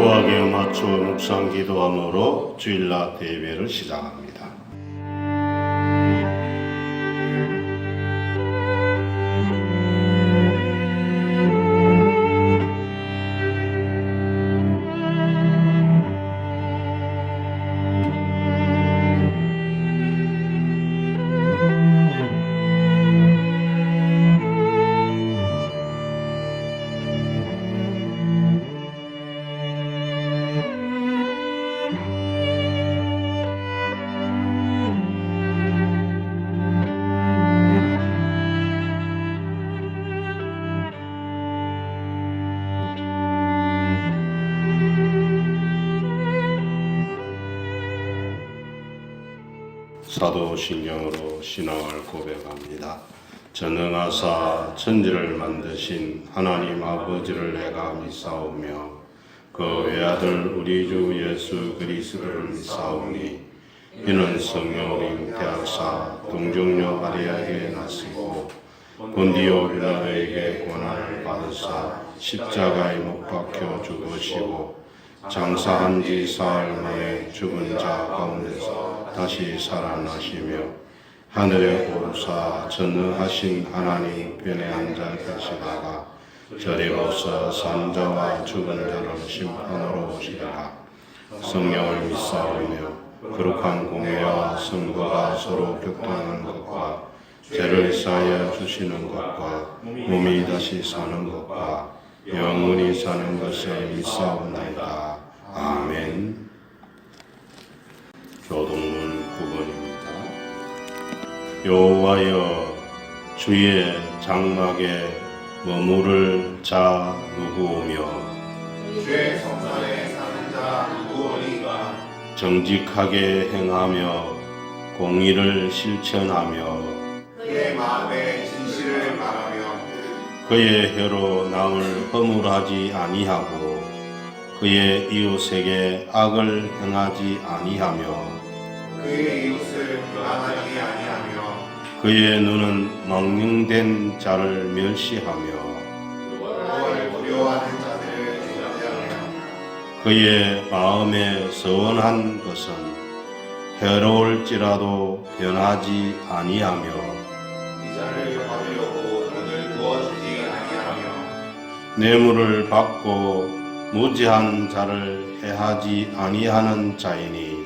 여호와께 맞춰 묵상 기도함으로 주일날 예배를 시작합니다. 사도신경으로 신앙을 고백합니다. 전능하사 천지를 만드신 하나님 아버지를 내가 믿사오며 그 외아들 우리 주 예수 그리스도를 믿사오니 이는 성령으로 잉태하사 동정녀 마리아에게 나시고 본디오 빌라도에게 고난을 받으사 십자가에 못 박혀 죽으시고 장사한 지 사흘 만에 죽은 자 가운데서 다시 살아나시며 하늘에 오르사 전능하신 하나님 우편에 앉아 계시다가 저리로서 산자와 죽은 자를 심판하러 오시리라. 성령을 믿사오며 거룩한 공예와 성도가 서로 교통하는 것과 죄를 사하여 주시는 것과 몸이 다시 사는 것과 영원히 사는 것을 믿사옵나이다. 아멘. 교동문 9번입니다. 여호와여 주의 장막에 머무를 자 누구오며 주의 성전에 사는 자 누구오니까 정직하게 행하며 공의를 실천하며 그의 마음에 진실을 말하며 그의 혀로 남을 허물하지 아니하고 그의 이웃에게 악을 행하지 아니하며 그의 이웃을 불안하지 아니하며 그의 눈은 망령된 자를 멸시하며 여호와를 두려워하는 자들을 존대하며 그의 마음에 서원한 것은 해로울지라도 변하지 아니하며 이자를 받으려고 돈을 부어주지 아니하며 뇌물을 받고 무지한 자를 해하지 아니하는 자이니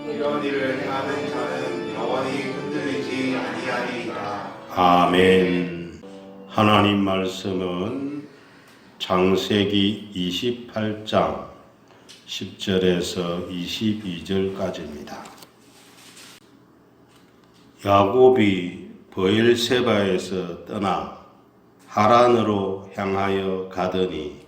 이런 일을 행하는 자는 영원히 흔들리지 아니하리이다. 아멘. 하나님 말씀은 창세기 28장 10절에서 22절까지입니다. 야곱이 브엘세바에서 떠나 하란으로 향하여 가더니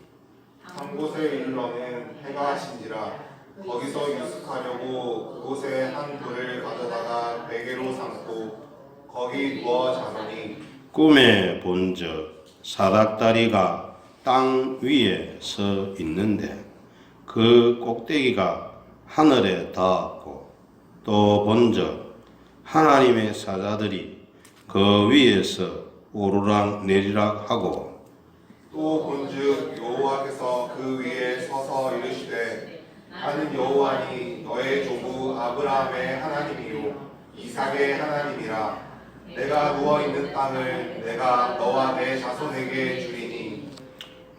한 곳에 이르러는 해가 신지라 거기서 유숙하려고 그곳에 한 돌을 가져다가 베개로 삼고 거기 누워 자더니 꿈에 본즉 사닥다리가 땅 위에 서 있는데 그 꼭대기가 하늘에 닿았고 또 본즉 하나님의 사자들이 그 위에서 오르락 내리락 하고 또 본즉 여호와께서 그 위에 서서 이르시되 나는 여호와니 너의 조부 아브라함의 하나님이요 이삭의 하나님이라. 내가 누워 있는 땅을 내가 너와 내 자손에게 주리니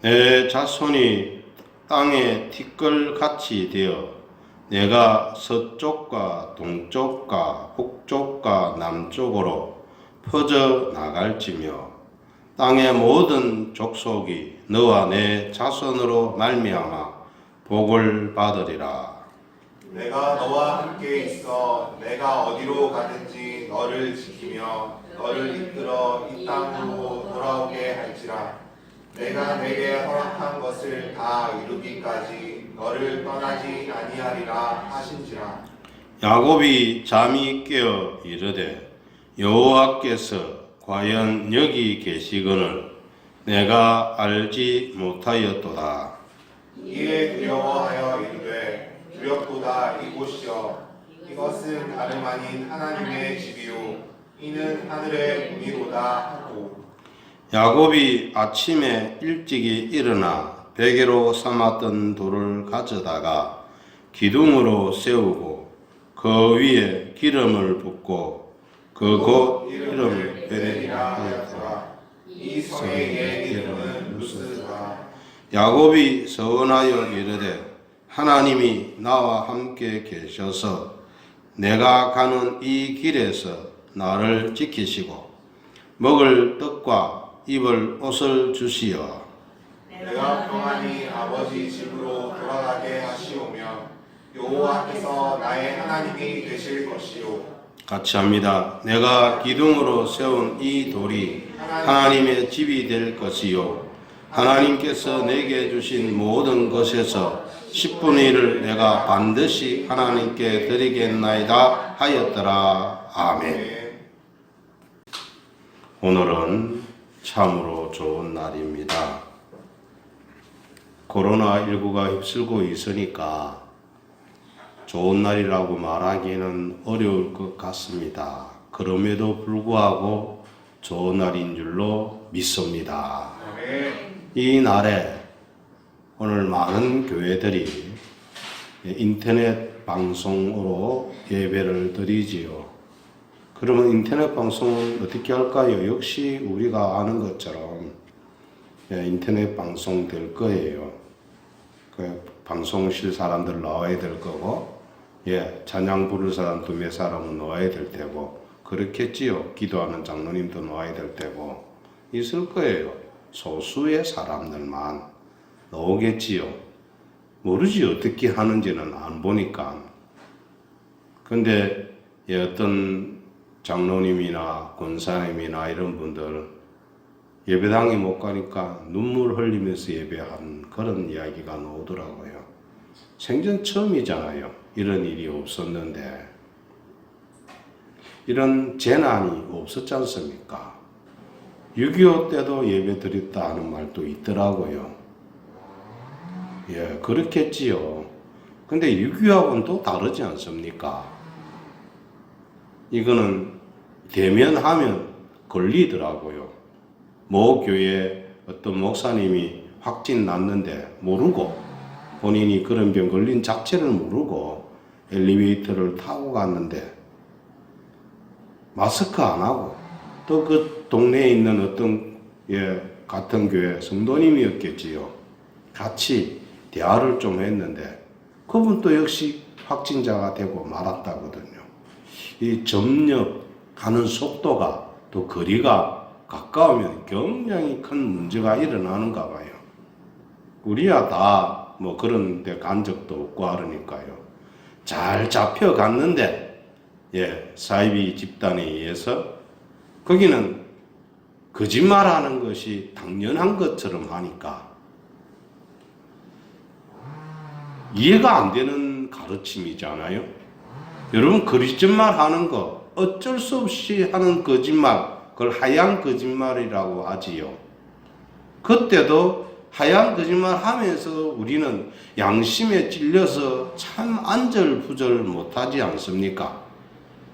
내 자손이 땅에 티끌같이 되어 내가 서쪽과 동쪽과 북쪽과 남쪽으로 퍼져 나갈지며 땅의 모든 족속이 너와 내 자손으로 말미암아 복을 받으리라. 내가 너와 함께 있어 내가 어디로 가든지 너를 지키며 너를 이끌어 이 땅으로 돌아오게 할지라. 내가 내게 허락한 것을 다 이루기까지 너를 떠나지 아니하리라 하신지라. 야곱이 잠이 깨어 이르되 여호와께서 과연 여기 계시거늘 내가 알지 못하였도다. 이에 두려워하여 이르되 두렵도다 이곳이여 이것은 다름 아닌 하나님의 집이요 이는 하늘의 문이로다 하고 야곱이 아침에 일찍이 일어나 베개로 삼았던 돌을 가져다가 기둥으로 세우고 그 위에 기름을 붓고 그 곧 이름을 베델이라 하였더라. 이 성의 옛 이름은 루스라. 야곱이 서원하여 이르되 하나님이 나와 함께 계셔서 내가 가는 이 길에서 나를 지키시고 먹을 떡과 입을 옷을 주시어 내가 평안히 아버지 집으로 돌아가게 하시오며 여호와께서 나의 하나님이 되실 것이요. 같이 합니다. 내가 기둥으로 세운 이 돌이 하나님의 집이 될 것이요 하나님께서 내게 주신 모든 것에서 10분의 1을 내가 반드시 하나님께 드리겠나이다 하였더라. 아멘. 오늘은 참으로 좋은 날입니다. 코로나19가 휩쓸고 있으니까 좋은 날이라고 말하기는 어려울 것 같습니다. 그럼에도 불구하고 좋은 날인 줄로 믿습니다. 이 날에 오늘 많은 교회들이 인터넷 방송으로 예배를 드리지요. 그러면 인터넷 방송은 어떻게 할까요? 역시 우리가 아는 것처럼 인터넷 방송 될 거예요. 그 방송실 사람들 나와야 될 거고, 찬양 부를 사람 두몇 사람은 나와야 될 테고, 그렇겠지요. 기도하는 장로님도 나와야 될 테고, 있을 거예요. 소수의 사람들만 나오겠지요. 모르지 어떻게 하는지는 안 보니까. 근데 어떤 장로님이나 권사님이나 이런 분들 예배당에 못 가니까 눈물 흘리면서 예배한 그런 이야기가 나오더라고요. 생전 처음이잖아요. 이런 일이 없었는데 이런 재난이 없었지 않습니까? 6.25 때도 예배 드렸다 하는 말도 있더라고요. 그렇겠지요. 근데 6.25하고는 또 다르지 않습니까? 이거는 대면하면 걸리더라고요. 모 교회 어떤 목사님이 확진 났는데 모르고 본인이 그런 병 걸린 자체를 모르고 엘리베이터를 타고 갔는데 마스크 안 하고 또 그 동네에 있는 어떤 같은 교회 성도님이었겠지요. 같이 대화를 좀 했는데 그분도 역시 확진자가 되고 말았다거든요. 이 접nhập 가는 속도가 또 거리가 가까우면 굉장히 큰 문제가 일어나는가 봐요. 우리야 다 뭐 그런 데 간 적도 없고 하니까요. 잘 잡혀갔는데 사이비 집단에 의해서 거기는 거짓말하는 것이 당연한 것처럼 하니까 이해가 안 되는 가르침이잖아요. 여러분 거짓말하는 거 어쩔 수 없이 하는 거짓말, 그걸 하얀 거짓말이라고 하지요. 그때도 하얀 거짓말 하면서 우리는 양심에 찔려서 참 안절부절 못하지 않습니까?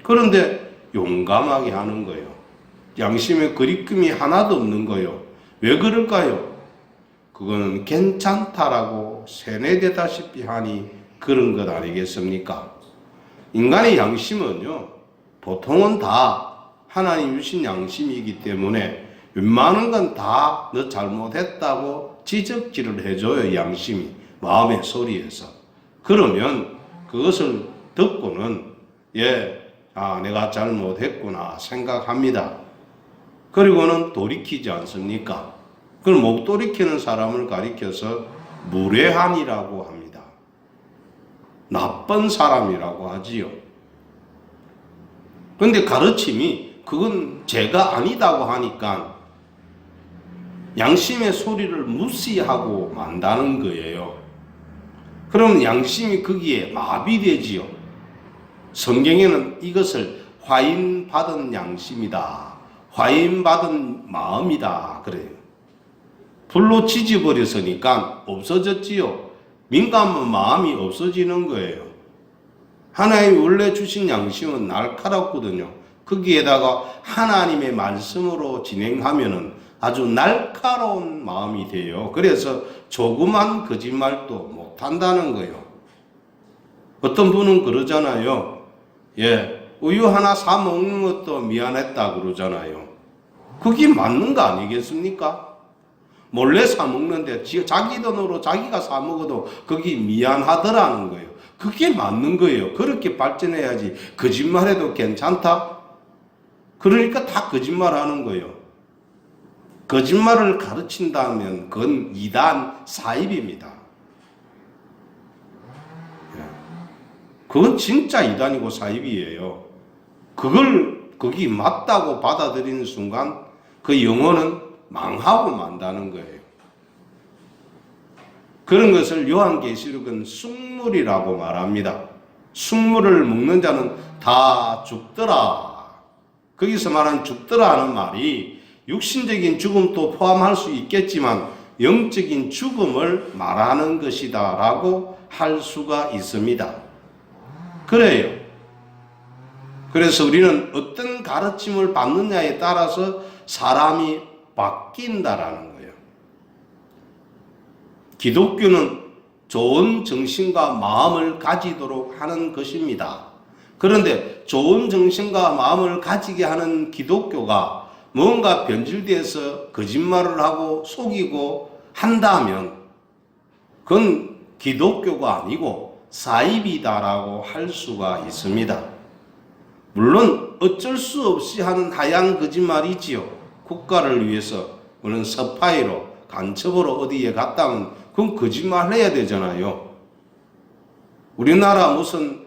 그런데 용감하게 하는 거예요. 양심에 거리낌이 하나도 없는 거예요. 왜 그럴까요? 그거는 괜찮다라고 세뇌되다시피 하니 그런 것 아니겠습니까? 인간의 양심은요, 보통은 다 하나님 주신 양심이기 때문에 웬만한 건 다 너 잘못했다고 지적질을 해줘요. 양심이 마음의 소리에서. 그러면 그것을 듣고는 내가 잘못했구나 생각합니다. 그리고는 돌이키지 않습니까? 그걸 못 돌이키는 사람을 가리켜서 무례한이라고 합니다. 나쁜 사람이라고 하지요. 그런데 가르침이 그건 죄가 아니다고 하니까 양심의 소리를 무시하고 만다는 거예요. 그러면 양심이 거기에 마비되지요. 성경에는 이것을 화인받은 양심이다, 화인받은 마음이다 그래요. 불로 지져버렸으니까 없어졌지요. 민감한 마음이 없어지는 거예요. 하나님이 원래 주신 양심은 날카롭거든요. 거기에다가 하나님의 말씀으로 진행하면은 아주 날카로운 마음이 돼요. 그래서 조그만 거짓말도 못한다는 거예요. 어떤 분은 그러잖아요. 우유 하나 사 먹는 것도 미안했다 그러잖아요. 그게 맞는 거 아니겠습니까? 몰래 사 먹는데 자기 돈으로 자기가 사 먹어도 그게 미안하더라는 거예요. 그게 맞는 거예요. 그렇게 발전해야지. 거짓말해도 괜찮다? 그러니까 다 거짓말하는 거예요. 거짓말을 가르친다면 그건 이단 사입입니다. 그건 진짜 이단이고 사입이에요. 그게 맞다고 받아들이는 순간 그 영혼은 망하고 만다는 거예요. 그런 것을 요한계시록은 쑥물이라고 말합니다. 쑥물을 먹는 자는 다 죽더라. 거기서 말한 죽더라 하는 말이 육신적인 죽음도 포함할 수 있겠지만 영적인 죽음을 말하는 것이다 라고 할 수가 있습니다. 그래요. 그래서 우리는 어떤 가르침을 받느냐에 따라서 사람이 바뀐다라는 거예요. 기독교는 좋은 정신과 마음을 가지도록 하는 것입니다. 그런데 좋은 정신과 마음을 가지게 하는 기독교가 뭔가 변질돼서 거짓말을 하고 속이고 한다면 그건 기독교가 아니고 사입이다라고 할 수가 있습니다. 물론 어쩔 수 없이 하는 하얀 거짓말이지요. 국가를 위해서 우리는 스파이로 간첩으로 어디에 갔다면 그건 거짓말 해야 되잖아요. 우리나라 무슨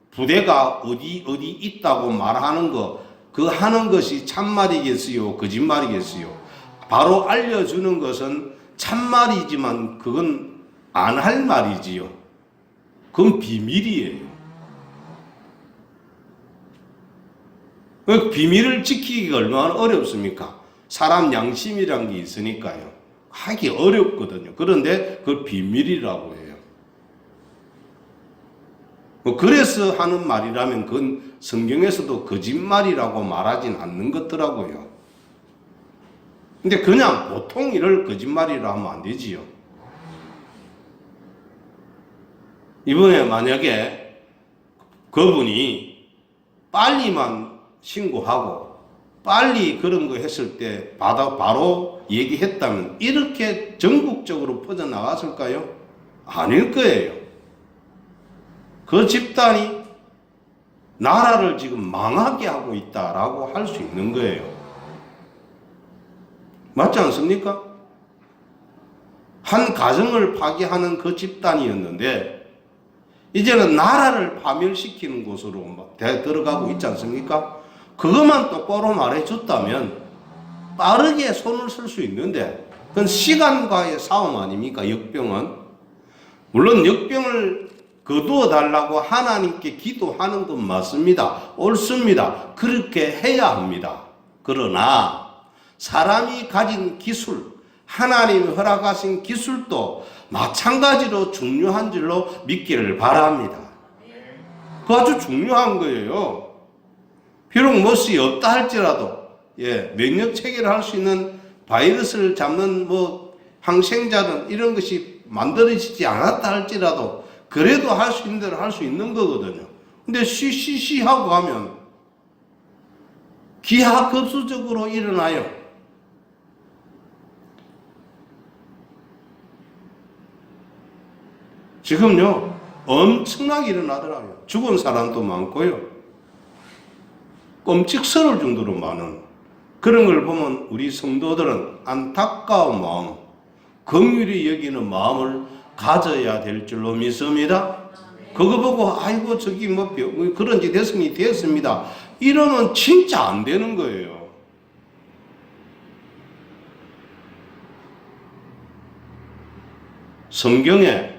부대가 어디 있다고 말하는 거, 그 하는 것이 참말이겠어요? 거짓말이겠어요? 바로 알려주는 것은 참말이지만 그건 안 할 말이지요. 그건 비밀이에요. 그 비밀을 지키기가 얼마나 어렵습니까? 사람 양심이란 게 있으니까요. 하기 어렵거든요. 그런데 그걸 비밀이라고 해요. 그래서 하는 말이라면 그건 성경에서도 거짓말이라고 말하진 않는 것더라고요. 근데 그냥 보통 일을 거짓말이라 하면 안 되지요. 이번에 만약에 그분이 빨리만 신고하고 빨리 그런 거 했을 때 바로 얘기했다면 이렇게 전국적으로 퍼져나갔을까요? 아닐 거예요. 그 집단이 나라를 지금 망하게 하고 있다라고 할 수 있는 거예요. 맞지 않습니까? 한 가정을 파괴하는 그 집단이었는데 이제는 나라를 파멸시키는 곳으로 들어가고 있지 않습니까? 그것만 똑바로 말해줬다면 빠르게 손을 쓸 수 있는데 그건 시간과의 싸움 아닙니까? 역병은. 물론 역병을 거두어 달라고 하나님께 기도하는 건 맞습니다. 옳습니다. 그렇게 해야 합니다. 그러나 사람이 가진 기술, 하나님이 허락하신 기술도 마찬가지로 중요한 줄로 믿기를 바랍니다. 그거 아주 중요한 거예요. 비록 못이 없다 할지라도 면역 체계를 할 수 있는 바이러스를 잡는 항생자는 이런 것이 만들어지지 않았다 할지라도 그래도 할 수 있는 대로 할 수 있는 거거든요. 근데 쉬쉬쉬 하고 가면 기하급수적으로 일어나요. 지금요 엄청나게 일어나더라고요. 죽은 사람도 많고요. 끔찍스러울 정도로 많은 그런 걸 보면 우리 성도들은 안타까운 마음, 긍휼히 여기는 마음을 가져야 될 줄로 믿습니다. 그거 보고 아이고 저기 그런 짓 됐으니 됐습니다. 이러면 진짜 안 되는 거예요. 성경에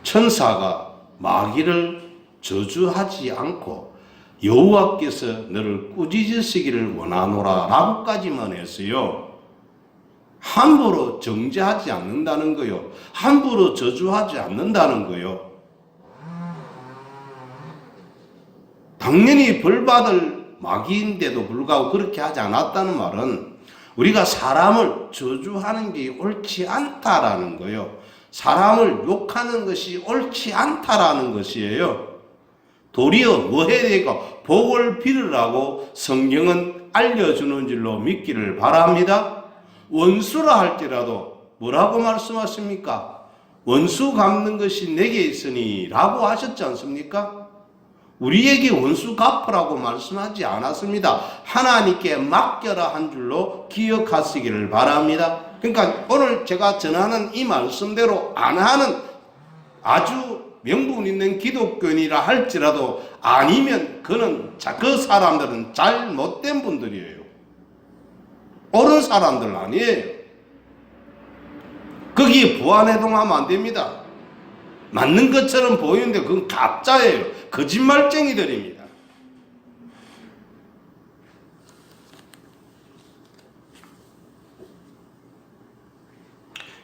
천사가 마귀를 저주하지 않고 여호와께서 너를 꾸짖으시기를 원하노라 라고까지만 했어요. 함부로 정죄하지 않는다는 거요. 함부로 저주하지 않는다는 거요. 당연히 벌받을 마귀인데도 불구하고 그렇게 하지 않았다는 말은 우리가 사람을 저주하는 게 옳지 않다라는 거예요. 사람을 욕하는 것이 옳지 않다라는 것이에요. 도리어 뭐 해야 되니까 복을 빌으라고 성경은 알려주는 줄로 믿기를 바랍니다. 원수라 할지라도 뭐라고 말씀하십니까? 원수 갚는 것이 내게 있으니 라고 하셨지 않습니까? 우리에게 원수 갚으라고 말씀하지 않았습니다. 하나님께 맡겨라 한 줄로 기억하시기를 바랍니다. 그러니까 오늘 제가 전하는 이 말씀대로 안 하는 아주 명분 있는 기독교인이라 할지라도 아니면 그 사람들은 잘못된 분들이에요. 옳은 사람들 아니에요. 거기에 부안해동하면 안 됩니다. 맞는 것처럼 보이는데 그건 가짜예요. 거짓말쟁이들입니다.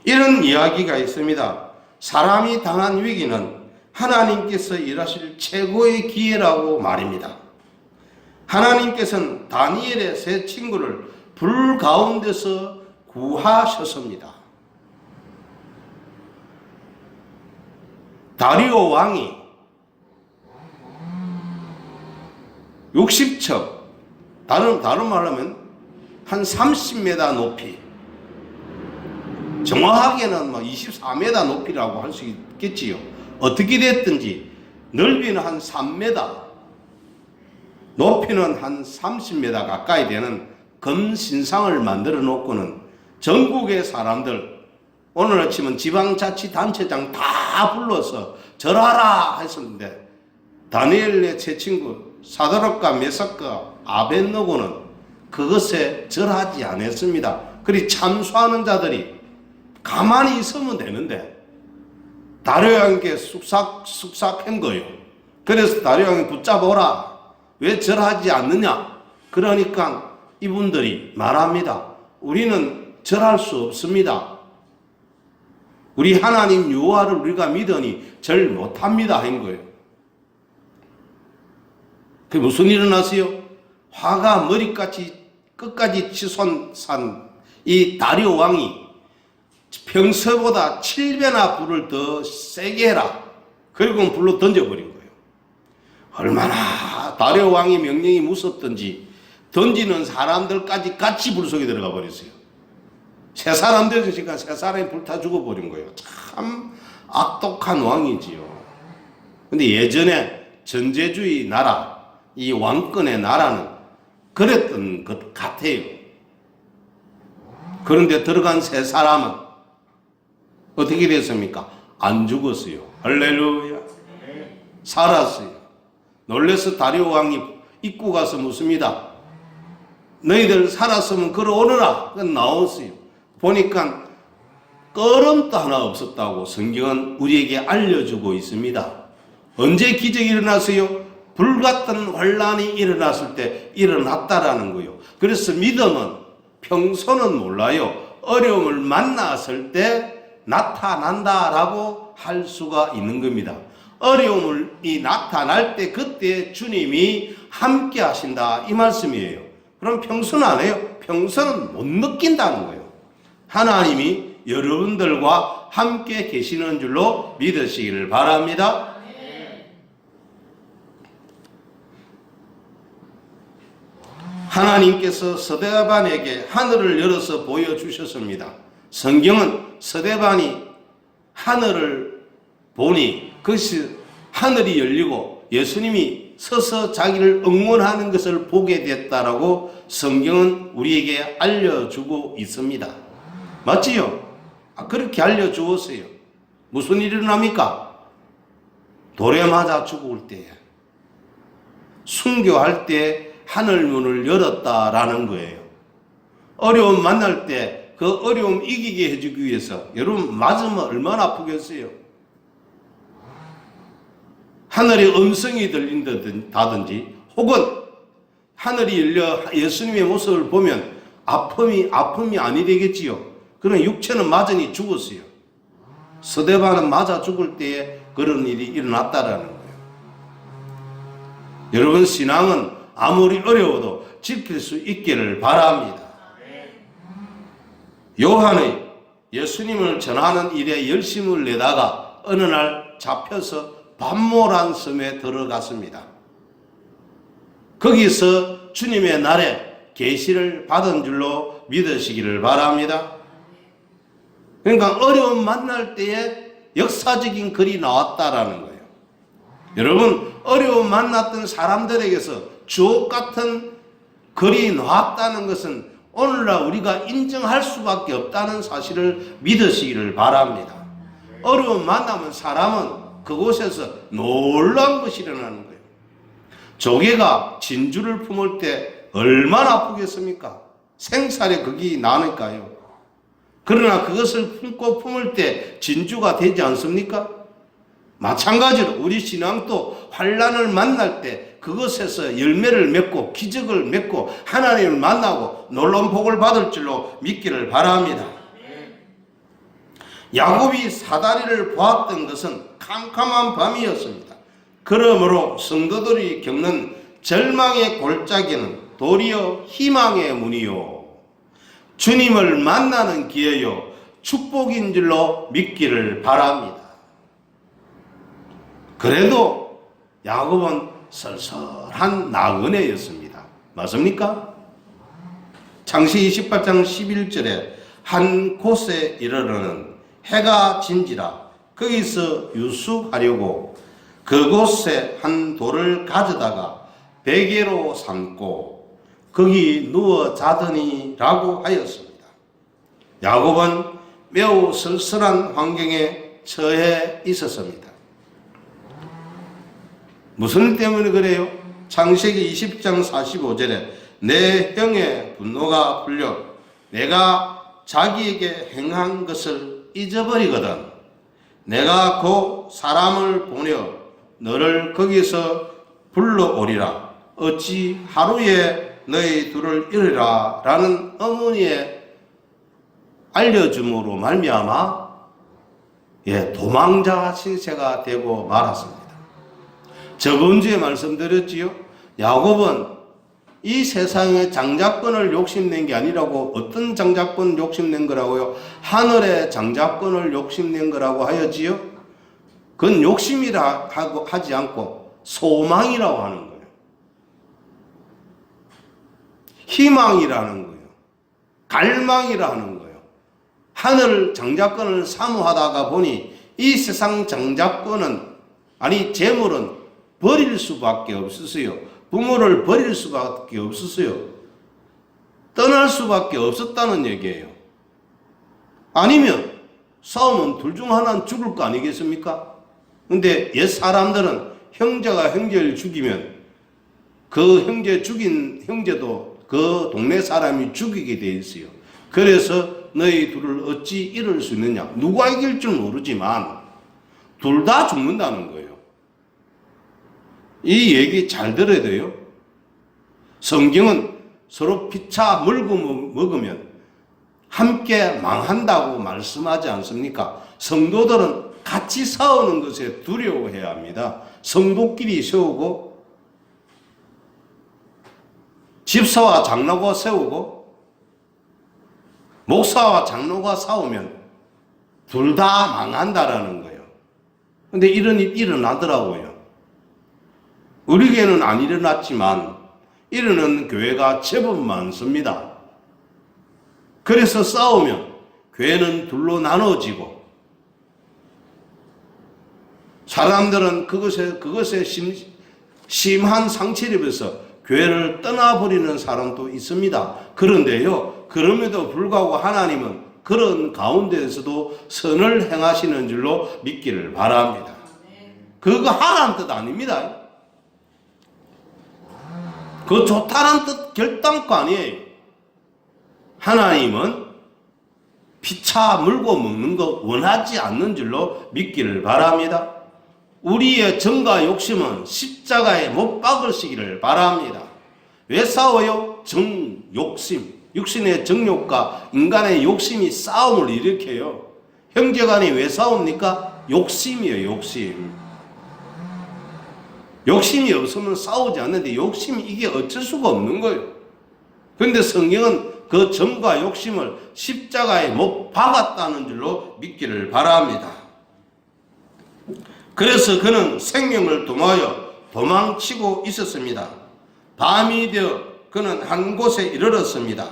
이런 이야기가 있습니다. 사람이 당한 위기는 하나님께서 일하실 최고의 기회라고 말입니다. 하나님께서는 다니엘의 세 친구를 불 가운데서 구하셨습니다. 다리오 왕이 60척, 다른 말로 하면 한 30m 높이, 정확하게는 24m 높이라고 할 수 있겠지요. 어떻게 됐든지 넓이는 한 3m, 높이는 한 30m 가까이 되는 금신상을 만들어 놓고는 전국의 사람들, 오늘 아침은 지방자치단체장 다 불러서 절하라 했었는데 다니엘의 제 친구 사드락과 메삭과 아벳느고는 그것에 절하지 않았습니다. 그리 참수하는 자들이 가만히 있으면 되는데 다리오 왕께 쑥삭한 거예요. 그래서 다리오 왕이 붙잡아라. 왜 절하지 않느냐? 그러니까 이분들이 말합니다. 우리는 절할 수 없습니다. 우리 하나님 여호와를 우리가 믿으니 절 못합니다 한 거예요. 그게 무슨 일이 일어났어요? 화가 머리까지 끝까지 치솟은 이 다리오 왕이 평소보다 7배나 불을 더 세게 해라. 그리고 불로 던져버린 거예요. 얼마나 다리오 왕의 명령이 무섭던지 던지는 사람들까지 같이 불 속에 들어가 버렸어요. 세 사람 되니까 세 사람이 불타 죽어버린 거예요. 참 악독한 왕이지요. 근데 예전에 전제주의 나라, 이 왕권의 나라는 그랬던 것 같아요. 그런데 들어간 세 사람은 어떻게 됐습니까? 안 죽었어요. 할렐루야. 살았어요. 놀라서 다리오 왕이 입고 가서 묻습니다. 너희들 살았으면 걸어오너라. 나왔어요. 보니까 끄럼도 하나 없었다고 성경은 우리에게 알려주고 있습니다. 언제 기적이 일어났어요? 불같은 환란이 일어났을 때 일어났다라는 거예요. 그래서 믿음은 평소는 몰라요. 어려움을 만났을 때 나타난다라고 할 수가 있는 겁니다. 어려움이 나타날 때 그때 주님이 함께 하신다 이 말씀이에요. 그럼 평소는 안 해요? 평소는 못 느낀다는 거예요. 하나님이 여러분들과 함께 계시는 줄로 믿으시기를 바랍니다. 하나님께서 스데반에게 하늘을 열어서 보여주셨습니다. 성경은 스데반이 하늘을 보니 그것이 하늘이 열리고 예수님이 서서 자기를 응원하는 것을 보게 됐다라고 성경은 우리에게 알려주고 있습니다. 맞지요? 그렇게 알려주었어요. 무슨 일이 일어납니까? 돌에 맞아 죽을 때, 순교할 때 하늘문을 열었다라는 거예요. 어려움 만날 때 그 어려움 이기게 해주기 위해서 여러분 맞으면 얼마나 아프겠어요? 하늘에 음성이 들린다든지 혹은 하늘이 열려 예수님의 모습을 보면 아픔이 아니 되겠지요. 그런 육체는 맞으니 죽었어요. 스데반은 맞아 죽을 때에 그런 일이 일어났다라는 거예요. 여러분 신앙은 아무리 어려워도 지킬 수 있기를 바랍니다. 요한의 예수님을 전하는 일에 열심을 내다가 어느 날 잡혀서 반모란 섬에 들어갔습니다. 거기서 주님의 날에 계시를 받은 줄로 믿으시기를 바랍니다. 그러니까 어려움 만날 때에 역사적인 글이 나왔다라는 거예요. 여러분, 어려움 만났던 사람들에게서 주옥 같은 글이 나왔다는 것은 오늘날 우리가 인정할 수밖에 없다는 사실을 믿으시기를 바랍니다. 어려움 만나면 사람은 그곳에서 놀라운 것이 일어나는 거예요. 조개가 진주를 품을 때 얼마나 아프겠습니까? 생살에 극이 나니까요. 그러나 그것을 품고 품을 때 진주가 되지 않습니까? 마찬가지로 우리 신앙도 환난을 만날 때 그것에서 열매를 맺고 기적을 맺고 하나님을 만나고 놀라운 복을 받을 줄로 믿기를 바랍니다. 야곱이 사다리를 보았던 것은 캄캄한 밤이었습니다. 그러므로 성도들이 겪는 절망의 골짜기는 도리어 희망의 문이요, 주님을 만나는 기회요, 축복인 줄로 믿기를 바랍니다. 그래도 야곱은 쓸쓸한 나그네였습니다. 맞습니까? 창세기 28장 11절에 한 곳에 이르러는 해가 진지라 거기서 유숙하려고 그곳에 한 돌을 가져다가 베개로 삼고 거기 누워 자더니 라고 하였습니다. 야곱은 매우 쓸쓸한 환경에 처해 있었습니다. 무슨 때문에 그래요? 창세기 20장 45절에 내 형의 분노가 풀려 내가 자기에게 행한 것을 잊어버리거든 내가 곧 사람을 보내어 너를 거기서 불러오리라 어찌 하루에 너희 둘을 잃으라 라는 어머니의 알려줌으로 말미암아 도망자 신세가 되고 말았습니다. 저번 주에 말씀드렸지요. 야곱은 이 세상의 장자권을 욕심낸 게 아니라고. 어떤 장자권 욕심낸 거라고요? 하늘의 장자권을 욕심낸 거라고 하였지요. 그건 욕심이라 하지 않고 소망이라고 하는 거예요. 희망이라는 거예요. 갈망이라는 거예요. 하늘 장자권을 사모하다가 보니 이 세상 장자권은, 아니 재물은 버릴 수밖에 없었어요. 부모를 버릴 수밖에 없었어요. 떠날 수밖에 없었다는 얘기예요. 아니면 싸우면 둘 중 하나는 죽을 거 아니겠습니까? 근데 옛 사람들은 형제가 형제를 죽이면 그 형제 죽인 형제도 그 동네 사람이 죽이게 돼 있어요. 그래서 너희 둘을 어찌 잃을 수 있느냐? 누가 이길 줄 모르지만 둘 다 죽는다는 거예요. 이 얘기 잘 들어야 돼요. 성경은 서로 피차 물고 먹으면 함께 망한다고 말씀하지 않습니까? 성도들은 같이 싸우는 것에 두려워해야 합니다. 성도끼리 세우고 집사와 장로가 세우고 목사와 장로가 싸우면 둘 다 망한다라는 거예요. 근데 이런 일이 일어나더라고요. 우리 교회는 안 일어났지만 일어나는 교회가 제법 많습니다. 그래서 싸우면 교회는 둘로 나눠지고 사람들은 그것에 심한 상처를 입어서 교회를 떠나버리는 사람도 있습니다. 그런데요, 그럼에도 불구하고 하나님은 그런 가운데에서도 선을 행하시는 줄로 믿기를 바랍니다. 그거 하라는 뜻 아닙니다. 그거 좋다는 뜻 결단코 아니에요. 하나님은 피차 물고 먹는 거 원하지 않는 줄로 믿기를 바랍니다. 우리의 정과 욕심은 십자가에 못 박으시기를 바랍니다. 왜 싸워요? 정, 욕심. 육신의 정욕과 인간의 욕심이 싸움을 일으켜요. 형제간이 왜 싸웁니까? 욕심이에요, 욕심. 욕심이 없으면 싸우지 않는데 욕심이 이게 어쩔 수가 없는 거예요. 그런데 성경은 그 정과 욕심을 십자가에 못 박았다는 줄로 믿기를 바랍니다. 그래서 그는 생명을 도모하여 도망치고 있었습니다. 밤이 되어 그는 한 곳에 이르렀습니다.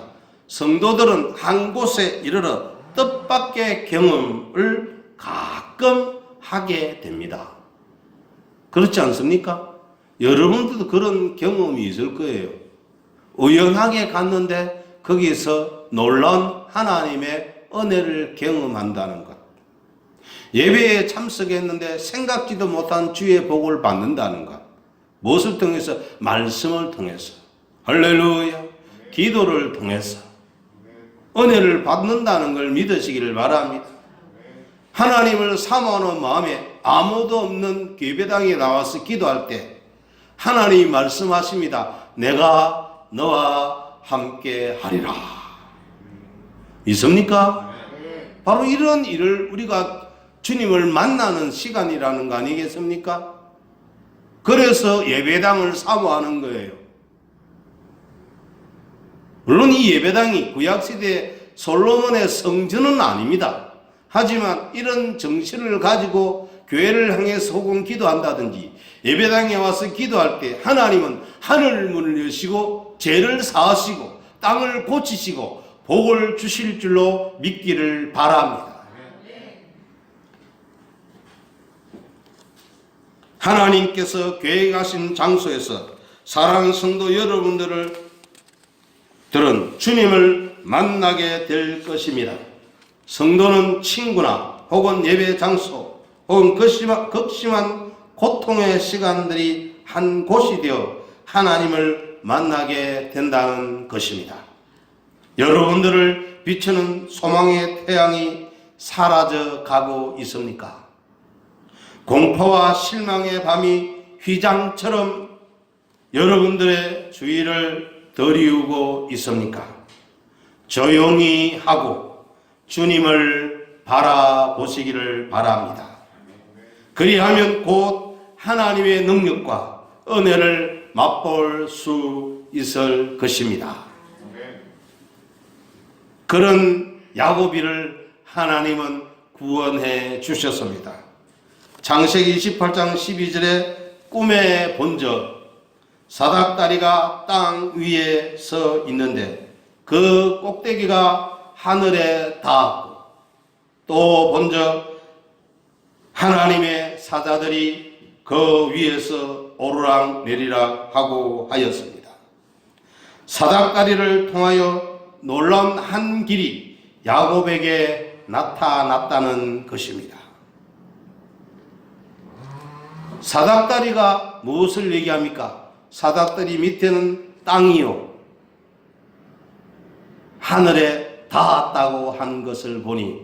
성도들은 한 곳에 이르러 뜻밖의 경험을 가끔 하게 됩니다. 그렇지 않습니까? 여러분들도 그런 경험이 있을 거예요. 우연하게 갔는데 거기서 놀라운 하나님의 은혜를 경험한다는 것. 예배에 참석했는데 생각지도 못한 주의 복을 받는다는 것. 무엇을 통해서? 말씀을 통해서. 할렐루야. 기도를 통해서 은혜를 받는다는 걸 믿으시기를 바랍니다. 하나님을 사모하는 마음에 아무도 없는 예배당에 나와서 기도할 때 하나님이 말씀하십니다. 내가 너와 함께 하리라. 있습니까? 바로 이런 일을 우리가 주님을 만나는 시간이라는 거 아니겠습니까? 그래서 예배당을 사모하는 거예요. 물론 이 예배당이 구약시대 솔로몬의 성전은 아닙니다. 하지만 이런 정신을 가지고 교회를 향해서 혹은 기도한다든지 예배당에 와서 기도할 때 하나님은 하늘 문을 여시고 죄를 사하시고 땅을 고치시고 복을 주실 줄로 믿기를 바랍니다. 하나님께서 교회에 가신 장소에서 사랑하는 성도 여러분들은 주님을 만나게 될 것입니다. 성도는 친구나 혹은 예배 장소 혹은 극심한 고통의 시간들이 한 곳이 되어 하나님을 만나게 된다는 것입니다. 여러분들을 비추는 소망의 태양이 사라져 가고 있습니까? 공포와 실망의 밤이 휘장처럼 여러분들의 주위를 들이우고 있습니까? 조용히 하고 주님을 바라보시기를 바랍니다. 그리하면 곧 하나님의 능력과 은혜를 맛볼 수 있을 것입니다. 그런 야고비를 하나님은 구원해 주셨습니다. 창세기 28장 12절에 꿈에 본적 사닥다리가 땅 위에 서 있는데 그 꼭대기가 하늘에 닿았고 또 본적 하나님의 사자들이 그 위에서 오르락 내리락 하고 하였습니다. 사닥다리를 통하여 놀라운 한 길이 야곱에게 나타났다는 것입니다. 사닥다리가 무엇을 얘기합니까? 사닥다리 밑에는 땅이요 하늘에 닿았다고 한 것을 보니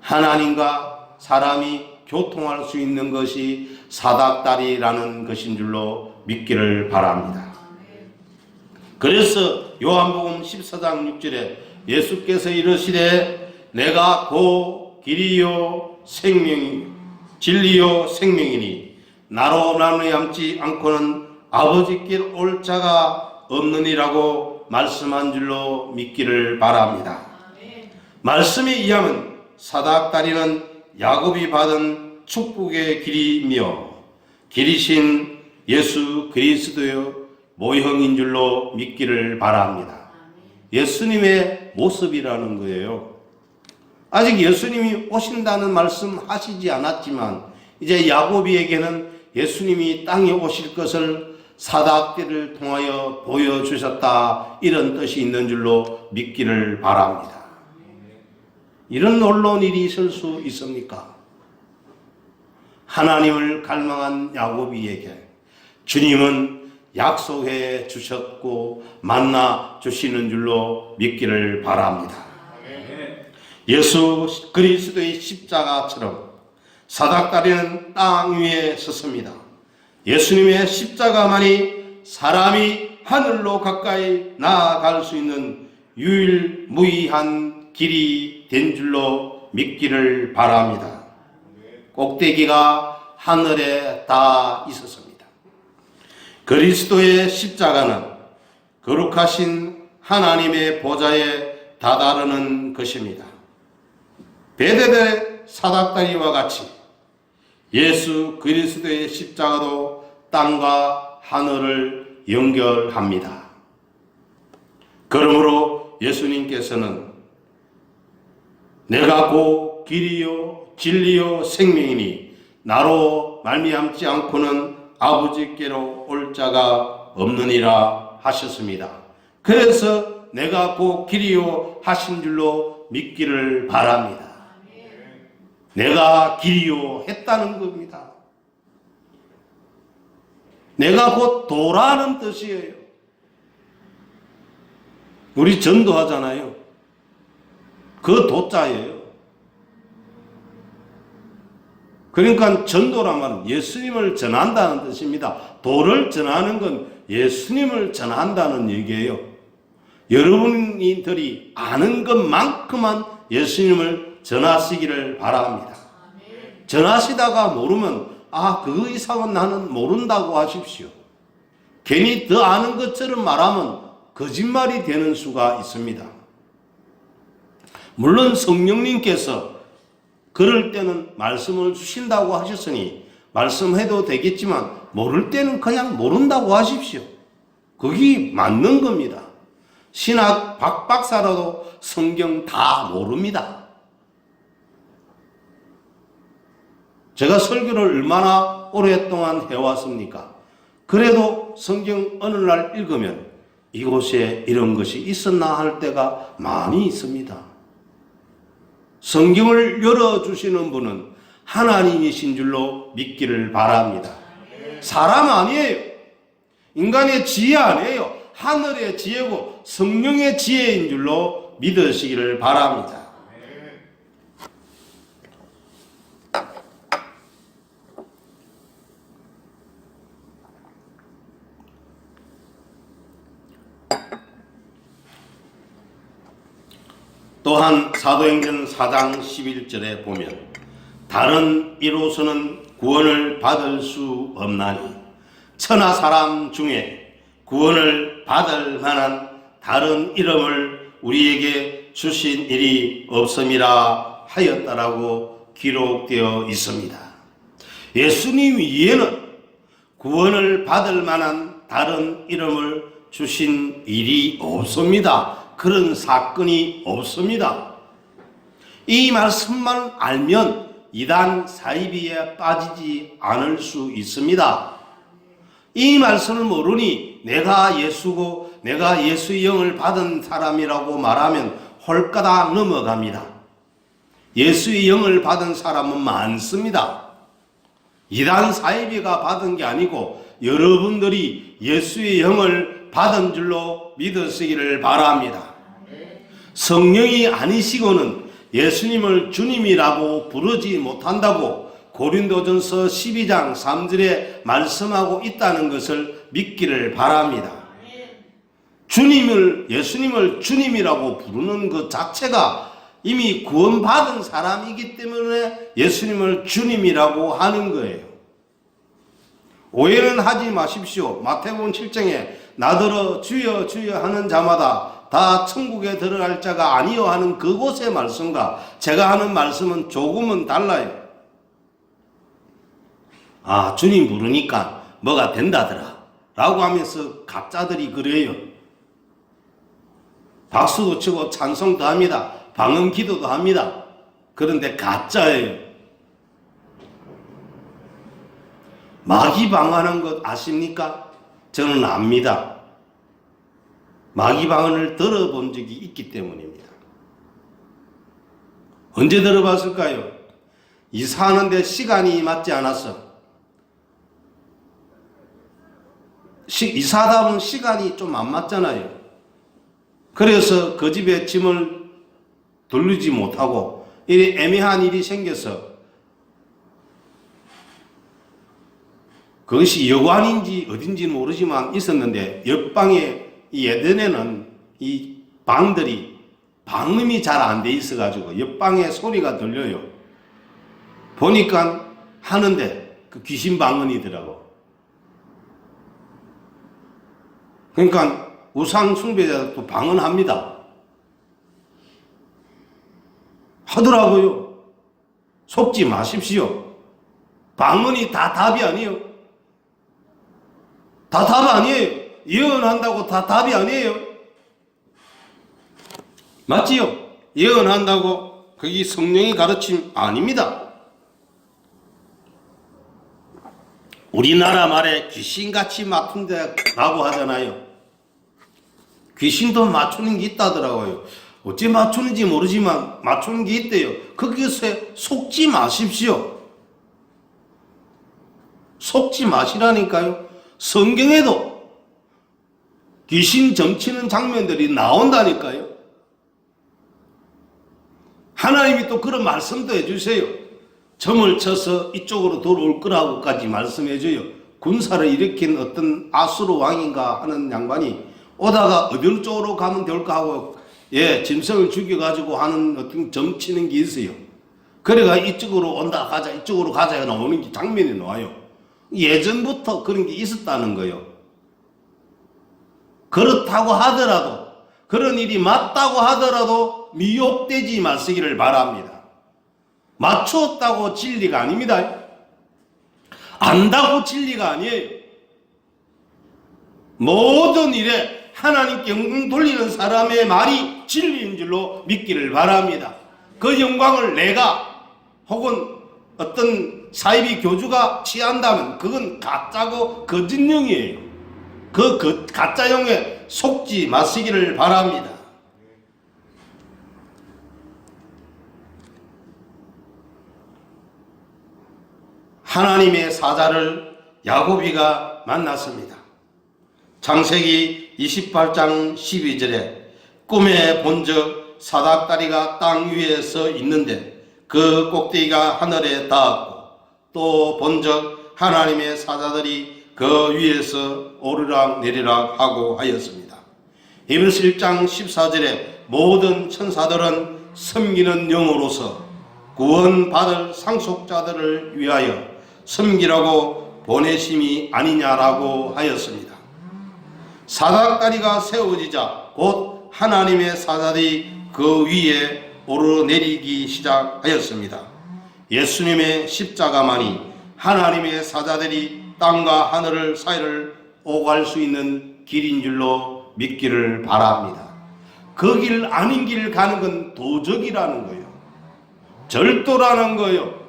하나님과 사람이 교통할 수 있는 것이 사닥다리라는 것인 줄로 믿기를 바랍니다. 그래서 요한복음 14장 6절에 예수께서 이르시되 내가 고 길이요 생명이 진리요 생명이니 나로 말미암지 않고는 아버지께 올 자가 없느니라고 말씀한 줄로 믿기를 바랍니다. 말씀에 의하면 사닥다리는 야곱이 받은 축복의 길이며 길이신 예수 그리스도의 모형인 줄로 믿기를 바랍니다. 예수님의 모습이라는 거예요. 아직 예수님이 오신다는 말씀 하시지 않았지만 이제 야고비에게는 예수님이 땅에 오실 것을 사닥다리를 통하여 보여주셨다 이런 뜻이 있는 줄로 믿기를 바랍니다. 이런 놀라운 일이 있을 수 있습니까? 하나님을 갈망한 야고비에게 주님은 약속해 주셨고 만나 주시는 줄로 믿기를 바랍니다. 예수 그리스도의 십자가처럼 사닥다리는 땅 위에 섰습니다. 예수님의 십자가만이 사람이 하늘로 가까이 나아갈 수 있는 유일무이한 길이 된 줄로 믿기를 바랍니다. 꼭대기가 하늘에 닿아 있었습니다. 그리스도의 십자가는 거룩하신 하나님의 보좌에 다다르는 것입니다. 베데드 사닥다리와 같이 예수 그리스도의 십자가도 땅과 하늘을 연결합니다. 그러므로 예수님께서는 내가 곧 길이요 진리요 생명이니 나로 말미암지 않고는 아버지께로 올 자가 없느니라 하셨습니다. 그래서 내가 곧 길이요 하신 줄로 믿기를 바랍니다. 내가 길이요 했다는 겁니다. 내가 곧 도라는 뜻이에요. 우리 전도하잖아요. 그 도자예요. 그러니까 전도란 말은 예수님을 전한다는 뜻입니다. 도를 전하는 건 예수님을 전한다는 얘기예요. 여러분들이 아는 것만큼만 예수님을 전하시기를 바랍니다. 전하시다가 모르면 그 이상은 나는 모른다고 하십시오. 괜히 더 아는 것처럼 말하면 거짓말이 되는 수가 있습니다. 물론 성령님께서 그럴 때는 말씀을 주신다고 하셨으니 말씀해도 되겠지만 모를 때는 그냥 모른다고 하십시오. 그게 맞는 겁니다. 신학 박박사라도 성경 다 모릅니다. 제가 설교를 얼마나 오랫동안 해왔습니까? 그래도 성경 어느 날 읽으면 이곳에 이런 것이 있었나 할 때가 많이 있습니다. 성경을 열어주시는 분은 하나님이신 줄로 믿기를 바랍니다. 사람 아니에요. 인간의 지혜 아니에요. 하늘의 지혜고 성령의 지혜인 줄로 믿으시기를 바랍니다. 또한 사도행전 4장 11절에 보면 다른 이로서는 구원을 받을 수 없나니 천하 사람 중에 구원을 받을 만한 다른 이름을 우리에게 주신 일이 없음이라 하였다라고 기록되어 있습니다. 예수님 위에는 구원을 받을 만한 다른 이름을 주신 일이 없습니다. 그런 사건이 없습니다. 이 말씀만 알면 이단 사이비에 빠지지 않을 수 있습니다. 이 말씀을 모르니 내가 예수고 내가 예수의 영을 받은 사람이라고 말하면 홀가닥 넘어갑니다. 예수의 영을 받은 사람은 많습니다. 이단 사이비가 받은 게 아니고 여러분들이 예수의 영을 받은 줄로 믿으시기를 바랍니다. 성령이 아니시고는 예수님을 주님이라고 부르지 못한다고 고린도전서 12장 3절에 말씀하고 있다는 것을 믿기를 바랍니다. 예수님을 주님이라고 부르는 것 자체가 이미 구원받은 사람이기 때문에 예수님을 주님이라고 하는 거예요. 오해는 하지 마십시오. 마태복음 7장에 나더러 주여 주여 하는 자마다 다 천국에 들어갈 자가 아니요 하는 그곳의 말씀과 제가 하는 말씀은 조금은 달라요. 주님 부르니까 뭐가 된다더라 라고 하면서 가짜들이 그래요. 박수도 치고 찬송도 합니다. 방언 기도도 합니다. 그런데 가짜예요. 마귀 방언한 것 아십니까? 저는 압니다. 마귀 방언을 들어본 적이 있기 때문입니다. 언제 들어봤을까요? 이사하는데 시간이 맞지 않았어. 이사하다 보면 시간이 좀 안 맞잖아요. 그래서 그 집에 짐을 돌리지 못하고 이 애매한 일이 생겨서 그것이 여관인지 어딘지 모르지만 있었는데 옆방에 이 예전에는 이 방들이 방음이 잘 안 돼 있어가지고 옆방에 소리가 들려요. 보니까 하는데 그 귀신 방언이더라고. 그러니까 우상 숭배자도 방언합니다. 하더라고요. 속지 마십시오. 방언이 다 답이 아니에요. 다 답 아니에요. 예언한다고 다 답이 아니에요. 맞지요? 예언한다고 그게 성령의 가르침 아닙니다. 우리나라 말에 귀신같이 맞춘다라고 하잖아요. 귀신도 맞추는 게 있다더라고요. 어찌 맞추는지 모르지만 맞추는 게 있대요. 거기서 속지 마십시오. 속지 마시라니까요. 성경에도 귀신 점치는 장면들이 나온다니까요. 하나님이 또 그런 말씀도 해주세요. 점을 쳐서 이쪽으로 돌아올 거라고까지 말씀해줘요. 군사를 일으킨 어떤 아수르 왕인가 하는 양반이 오다가 어느 쪽으로 가면 될까 하고 짐승을 죽여가지고 하는 어떤 점치는 게 있어요. 그래가 이쪽으로 온다 가자 이쪽으로 가자 나오는 게 장면이 나와요. 예전부터 그런 게 있었다는 거예요. 그렇다고 하더라도 그런 일이 맞다고 하더라도 미혹되지 마시기를 바랍니다. 맞추었다고 진리가 아닙니다. 안다고 진리가 아니에요. 모든 일에 하나님께 영광 돌리는 사람의 말이 진리인 줄로 믿기를 바랍니다. 그 영광을 내가 혹은 어떤 사이비 교주가 취한다면 그건 가짜고 거짓영이에요. 그 가짜영에 속지 마시기를 바랍니다. 하나님의 사자를 야곱이가 만났습니다. 창세기 28장 12절에 꿈에 본즉 사닥다리가 땅 위에 서 있는데 그 꼭대기가 하늘에 닿았고 또 본즉 하나님의 사자들이 그 위에서 오르락 내리락 하고 하였습니다. 히브리서 1장 14절에 모든 천사들은 섬기는 영으로서 구원받을 상속자들을 위하여 섬기라고 보내심이 아니냐라고 하였습니다. 사닥다리가 세워지자 곧 하나님의 사자들이 그 위에 오르내리기 시작하였습니다. 예수님의 십자가만이 하나님의 사자들이 땅과 하늘 사이를 오갈 수 있는 길인 줄로 믿기를 바랍니다. 그 길 아닌 길 가는 건 도적이라는 거예요. 절도라는 거예요.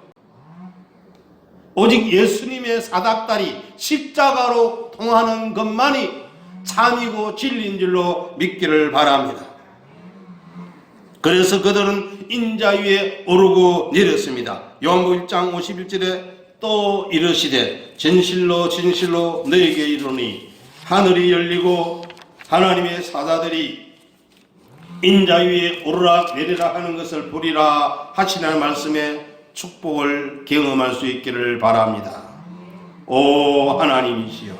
오직 예수님의 사닥다리 십자가로 통하는 것만이 참이고 진리인 줄로 믿기를 바랍니다. 그래서 그들은 인자 위에 오르고 내렸습니다. 요한복음 1장 51절에 또 이르시되 진실로 진실로 너에게 이르노니 하늘이 열리고 하나님의 사자들이 인자 위에 오르락 내리락 하는 것을 보리라 하시는 말씀에 축복을 경험할 수 있기를 바랍니다. 오 하나님이시여,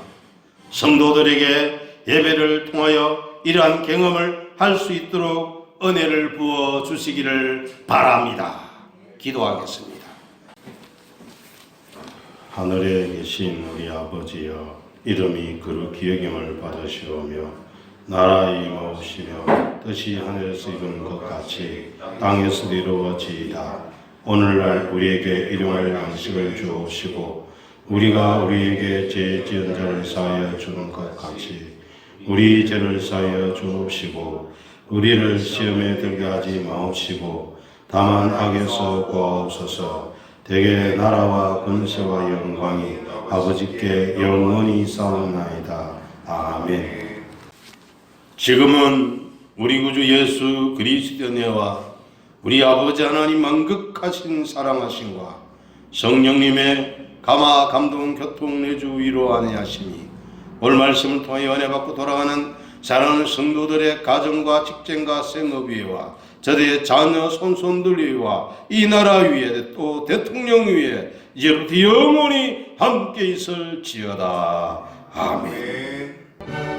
성도들에게 예배를 통하여 이러한 경험을 할 수 있도록 은혜를 부어 주시기를 바랍니다. 기도하겠습니다. 하늘에 계신 우리 아버지여, 이름이 거룩히 여김을 받으시오며 나라의 임하옵시며 뜻이 하늘에서 이룬 것 같이 땅에서도 이루어지이다. 오늘날 우리에게 일용할 양식을 주옵시고 우리가 우리에게 죄 지은 자를 사하여 주는 것 같이 우리 죄를 사하여 주옵시고 우리를 시험에 들게 하지 마옵시고 다만 악에서 구하옵소서. 대개 나라와 권세와 영광이 아버지께 영원히 싸우나이다. 아멘. 지금은 우리 구주 예수 그리스도의 은혜와 우리 아버지 하나님 만극하신 사랑하심과 성령님의 감화 감동 교통 내주 위로하네 하심이 오늘 말씀을 통하여 은혜 받고 돌아가는 사랑하는 성도들의 가정과 직장과 생업 위에와 저들의 자녀 손손들 위에와 이 나라 위에 또 대통령 위에 이제부터 영원히 함께 있을지어다. 아멘.